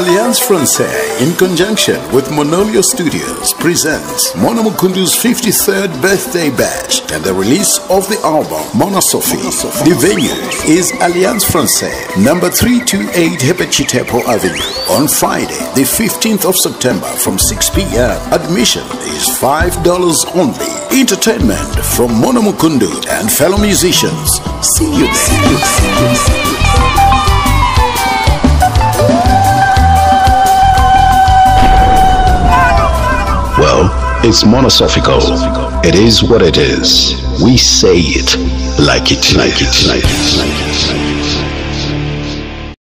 Alliance Francaise, in conjunction with Monolio Studios, presents Monomukundu's 53rd birthday bash and the release of the album Monosofi. The venue is Alliance Francaise, number 328 Hepechitepo Avenue, on Friday, the 15th of September from 6 p.m. Admission is $5 only. Entertainment from Monomukundu and fellow musicians. See you there. Well, it's monosophical. It is what it is. We say it like it.